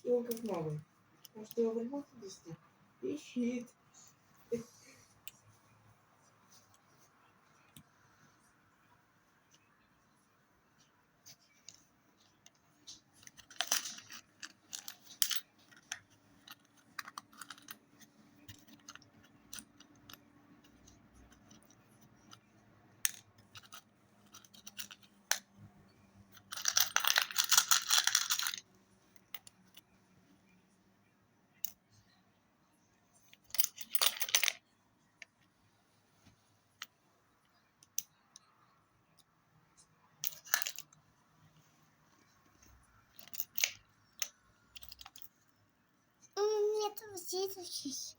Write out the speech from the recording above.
его как мало. А что я вырвал листья? Ищет. Нет, вот здесь.